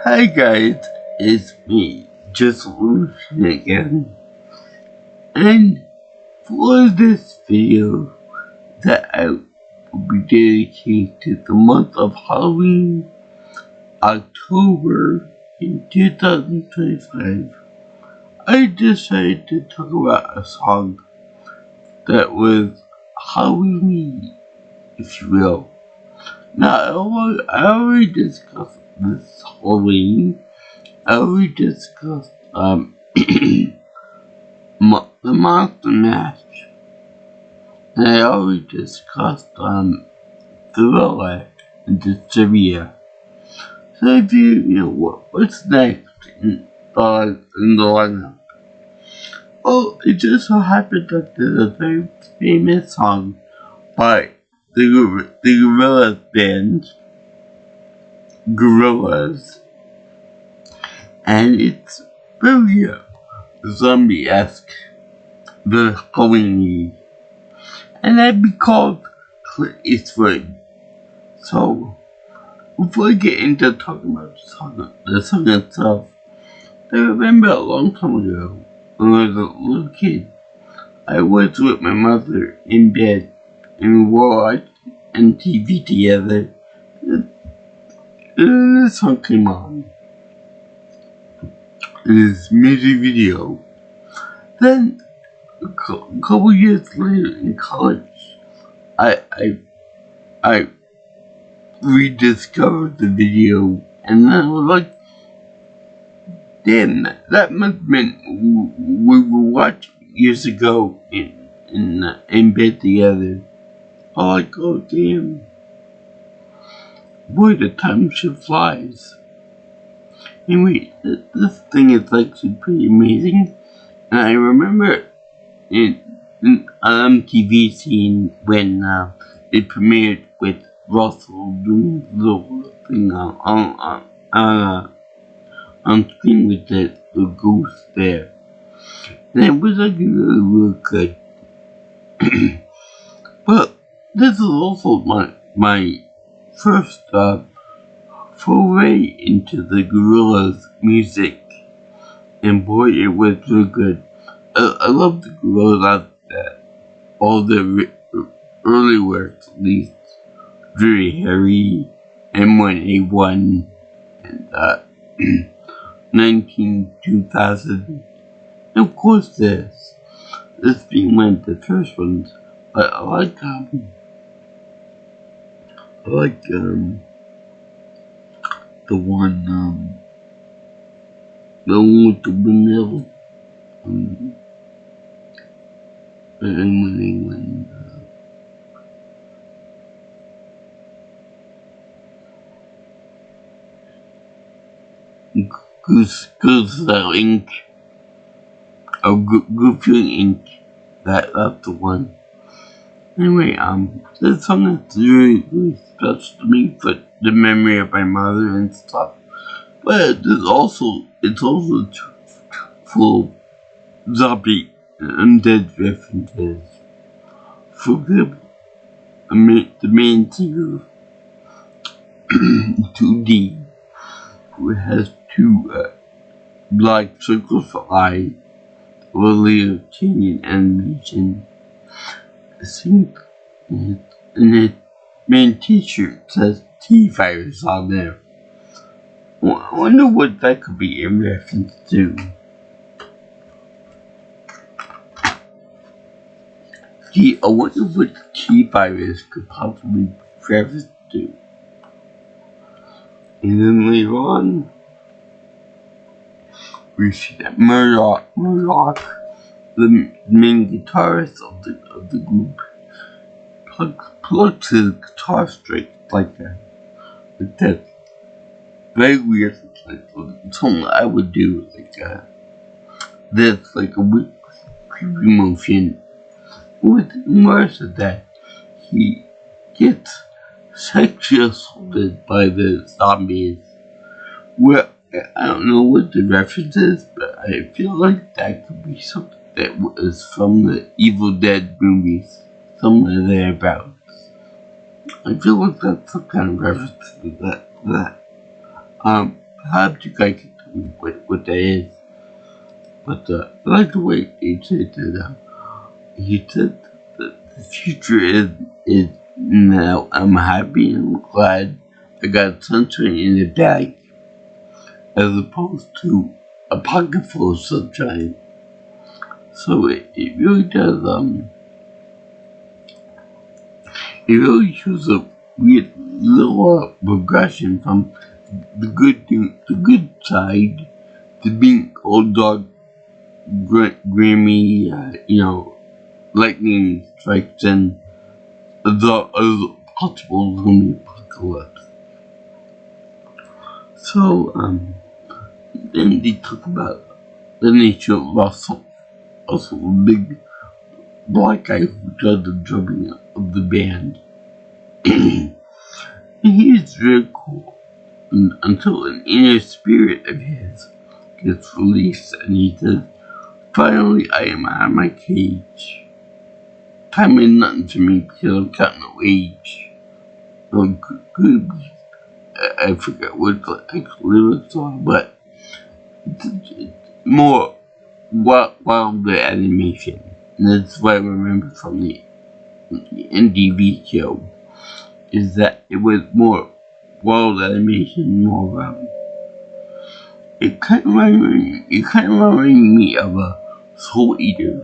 Hi guys, it's me, just Lucian again, and for this video that I will be dedicated to the month of Halloween, October in 2025, I decided to talk about a song that was Halloween, if you will. Now, I already discussed this Halloween. I already discussed the Monster Mash, and I already discussed Gorillaz and Disturbia. So if you know what's next in the lineup, well, it just so happened that there's a very famous song by the Gorillaz band, Gorillaz, and it's very zombie-esque, the Halloween, and that'd be called Clint Eastwood. So, before I get into talking about the song itself, I remember a long time ago, when I was a little kid, I was with my mother in bed, and we watched MTV together, and then this song came on. This music video. Then, a couple years later in college, I rediscovered the video, and then I was like, damn, that must have been we were watching years ago in bed together. I was like, oh damn, boy, the time should flies. Anyway, this thing is actually pretty amazing, and I remember in MTV scene when it premiered with Russell doing the little thing on screen with the ghost there. And it was like really good. But this is also my first foray into the Gorillaz music. And boy, it was real good. I love the Gorillaz, all the early works, at least. Very Harry, M1A1, and 2000. And of course this being one of the first ones. But I like the one with the windmill, and M1A1. Goose Ink, or Goofy Ink, that's the one. Anyway, this song is really special to me for the memory of my mother and stuff. But it's also full of zombie and undead references. For example, the main singer, 2D, who has two black circles for eyes, really changing animation. I think in its main t-shirt says T-Virus on there. I wonder what that could be in reference to. Gee, I wonder what the T-Virus could possibly be reference to. And then later on, we see that Murdoch, the main guitarist of the group, plugs his guitar straight like that. Very weird, like something I would do, this, like a weird creepy motion. With worse of that, he gets sexually assaulted by the zombies. Well, I don't know what the reference is, but I feel like that could be something that was from the Evil Dead movies, somewhere thereabouts. I feel like that's some kind of reference to that. I hope you guys can tell me what that is. But I like the way he said that. He said that the future is now. I'm happy and glad I got sunshine in the bag, as opposed to a pocket full of sunshine. So it really does. It really shows a weird little progression from the good side to being old dog, Grammy, lightning strikes and the possible zombie apocalypse. So then they talk about the nature of Russell, also a big black guy who does the drumming of the band. And he is very cool until an inner spirit of his gets released and he says, "Finally, I am out of my cage. Time is nothing to me because I've got no age." I forget what the actual lyrics are, but it's more wilder animation. And that's what I remember from the NDV show, is that it was more wild animation, more it kind of reminded me of a Soul Eater,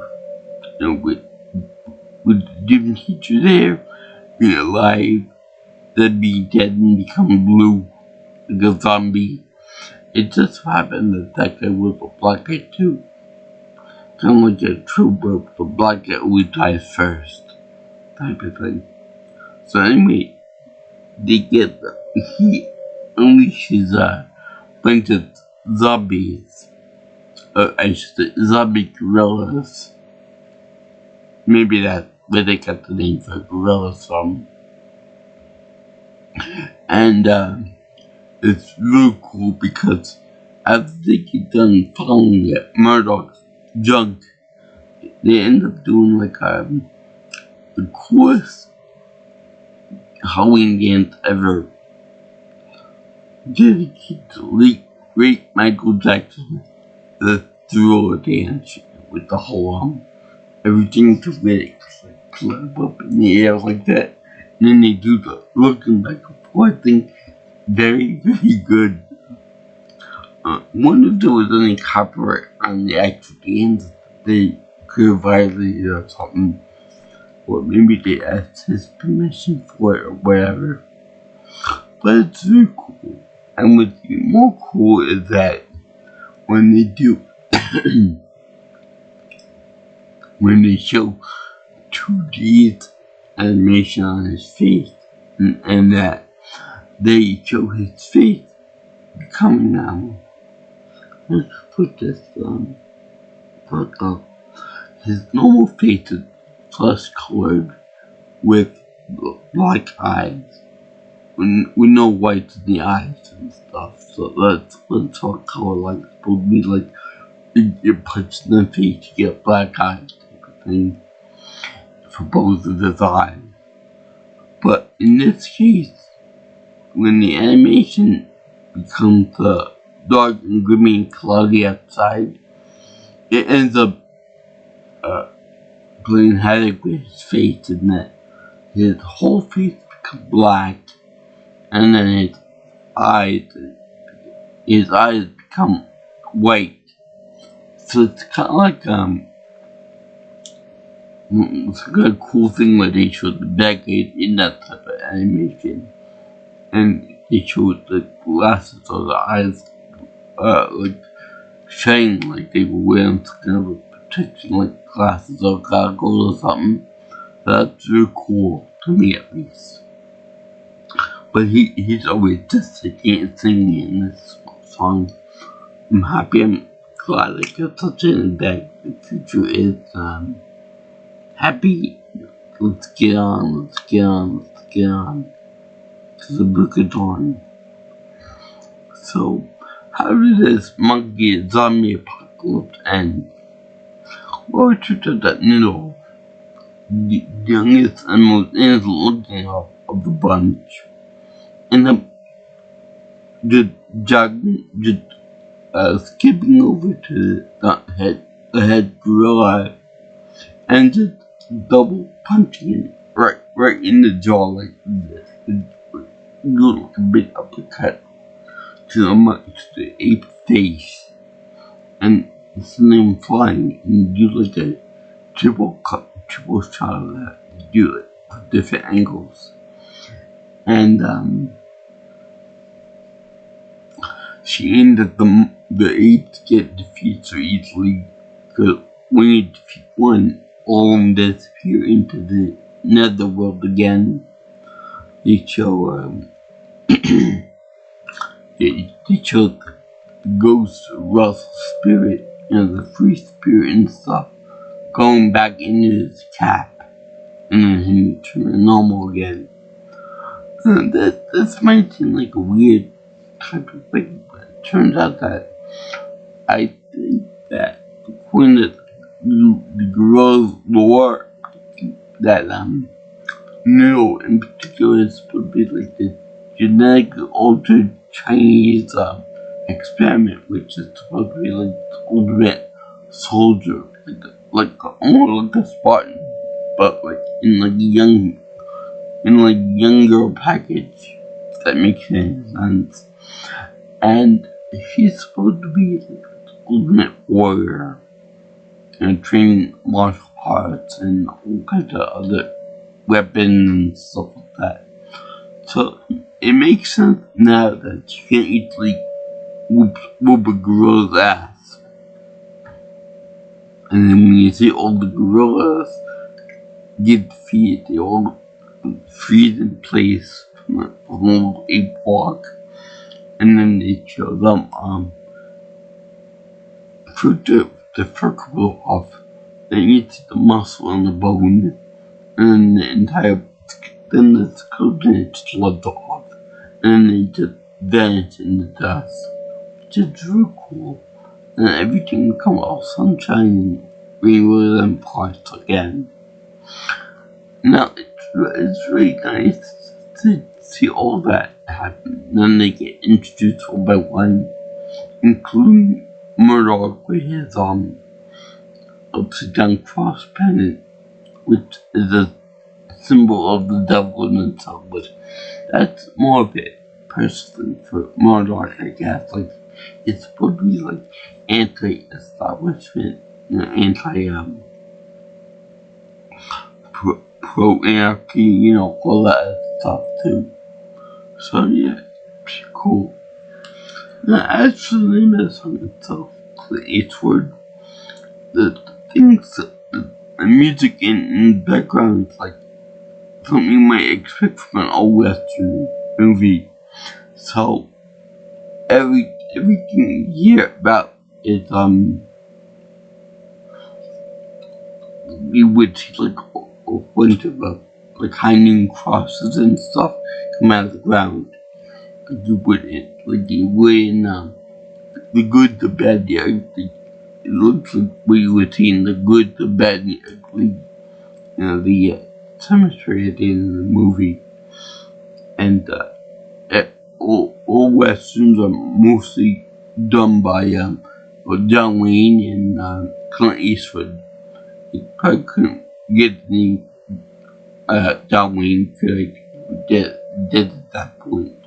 with the gym teacher there, being alive, then being dead and become blue, like a zombie. It just happened that guy was a black guy too. Kind of like a trooper, the black guy always dies first, type of thing. So anyway, he unleashes a bunch of zombies, I should say zombie gorillas. Maybe that's where they got the name for gorillas from. And it's really cool because after they get done following Murdoch's junk, they end up doing like the coolest Halloween dance ever, dedicated to late great Michael Jackson, the Thriller dance with the whole everything to really clap up in the air like that. And then they do the looking back and forth thing. Very, very good. Wonder if there was any copyright on the actual dance. They could have violated or something. Or maybe they asked his permission for it or whatever. But it's very cool. And what's even more cool is that when they do when they show 2D animation on his face, and that they show his face becoming let's put this put up his normal face is flesh colored with black eyes, with no whites in the eyes and stuff. So let's talk color like supposed to be like you punch in the face, you get black eyes type of thing for both of his eyes. But in this case, when the animation becomes dark and gloomy and cloudy outside, it ends up playing havoc with his face, and that his whole face becomes black, and then his eyes become white. So it's kind of like it's a good cool thing where they show the bad guys in that type of animation, and they show the glasses or the eyes like shining like they were wearing some kind of a protection, like glasses or goggles or something. That's really cool to me, at least. But he's always just singing in this song. I'm happy, I'm glad I got such an impact. The future is happy. Let's get on to the Book of Dawn. So, how did this monkey zombie apocalypse end? Well, it turns out that the youngest and most innocent looking of the bunch, ended up just jogging, just skipping over to the head gorilla and just double punching him right in the jaw like this. Do like a big uppercut to the ape face and send him flying and do like a triple shot of that. Do it with different angles. And she ended the apes get defeated so easily because when you defeat one, all of them disappear into the netherworld again. They show they show the ghost of Russell's spirit, the free spirit and stuff, going back into his cap and then him turning normal again. This might seem like a weird type of thing, but it turns out that I think that according to the Gorillaz lore, that Neo in particular is supposed to be like the genetically altered Chinese experiment, which is supposed to be like the ultimate soldier, like more like a Spartan, but like in like younger package. If that makes any sense. And she's supposed to be like the ultimate warrior and training martial arts and all kinds of other weapons and stuff like that. So it makes sense now that she can easily whoop a gorilla's ass. And then when you see all the gorillas get defeated, they all freeze in place from a little ape walk. And then they show them for the fur blow off. They eat the muscle and the bone, and then the skeleton slipped off, and they just vanished in the dust, which is real cool. And everything becomes all sunshine and rainbows and parts again. Now it's really nice to see all that happen. Then they get introduced one by one, including Murdoch with his upside down cross pendant, which is a symbol of the devil in itself, but that's more of it personally for Murdoch, I guess. Like it's supposed to be like anti-establishment, anti pro-anarchy, all that stuff too. So yeah, it's cool. Now, as for the name of the song itself, Clint Eastwood, the things, the music in the background is like something you might expect from an old western movie. So everything you hear about is you would see like a bunch of like hanging crosses and stuff come out of the ground. You would in the good, the bad, the ugly. It looks like we would see in the good, the bad, and the ugly. The cemetery at the end of the movie. And all westerns are mostly done by John Wayne and Clint Eastwood. You probably couldn't get any John Wayne dead at that point.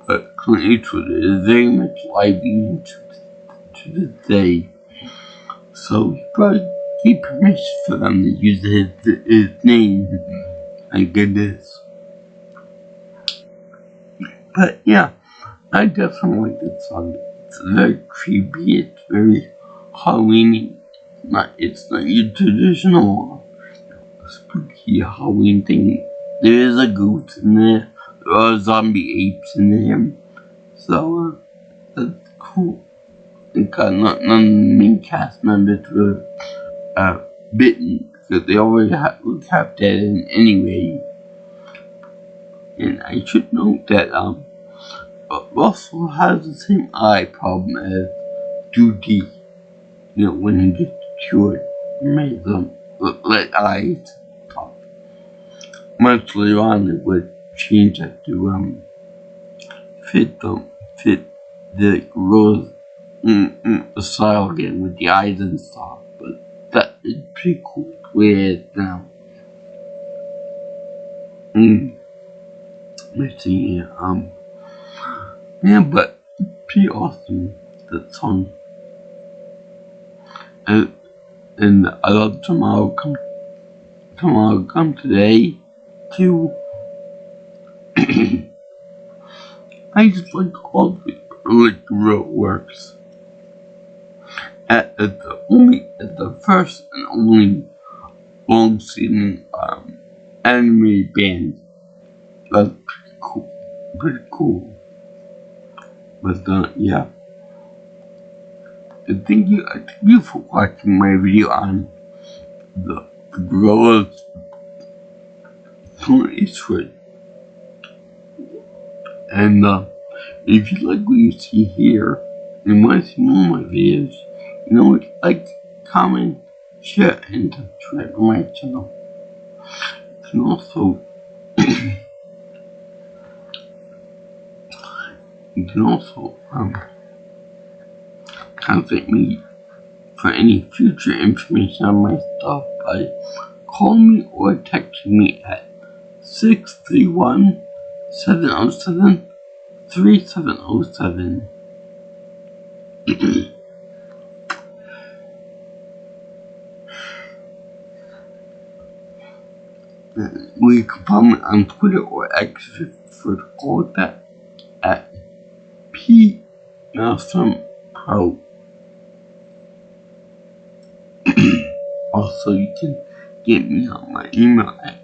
But Clint Eastwood is very much alive even to this day. So he probably gave permission for them to use his name. I get this. But yeah, I definitely like this song. It's very creepy, it's very Halloweeny. It's not your traditional spooky Halloween thing. There is a ghost in there. There are zombie apes in there. So that's cool. And none of the main cast members were bitten because they already look half dead anyway. And I should note that Russell has the same eye problem as Judy. When he gets cured, made them let eyes talk. Much later on, they would change that to fit them fit the Gorillaz style again with the eyes and stuff, but that is pretty cool the way it is now. Let's see, yeah, but pretty awesome, that song. And I love Tomorrow Come Today, too. I just like all the Gorillaz works. At the first and only long-standing anime band. That's pretty cool. But yeah. Thank you for watching my video on the Gorillaz from Eastwood. And if you like what you see here and want to see more of my videos, like, comment, share, and subscribe to my channel. You can also contact me for any future information on my stuff by calling me or texting me at 631-707-3707. We can follow me on Twitter or X for the call that at PMelsomePro. Also, you can get me on my email at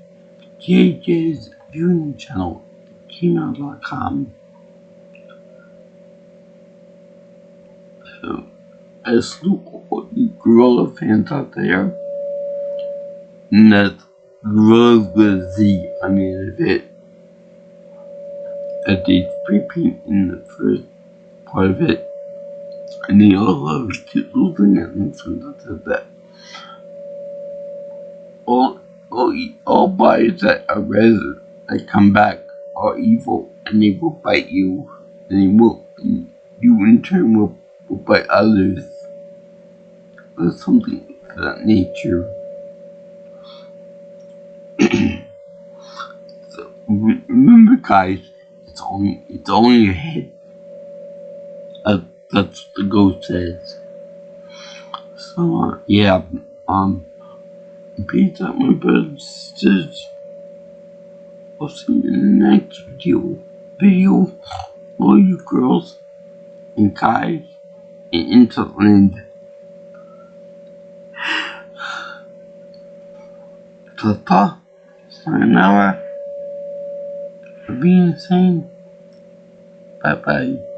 jjsviewingchannel@gmail.com. So, I salute all you Gorillaz fans out there. And that's Gorillaz with Z on the end of it. That they spray paint in the first part of it. And they all love to keep losing it and sometimes of that. All bodies that are resident that come back are evil, and they will bite you, and you in turn will bite others, or something of that nature. So remember, guys, it's only your head. That's what the ghost says. So yeah, peace out, my brothers and sisters. I'll see you in the next video. All you girls and guys in Interland. Ta-ta. Sayonara. For being insane. Bye-bye.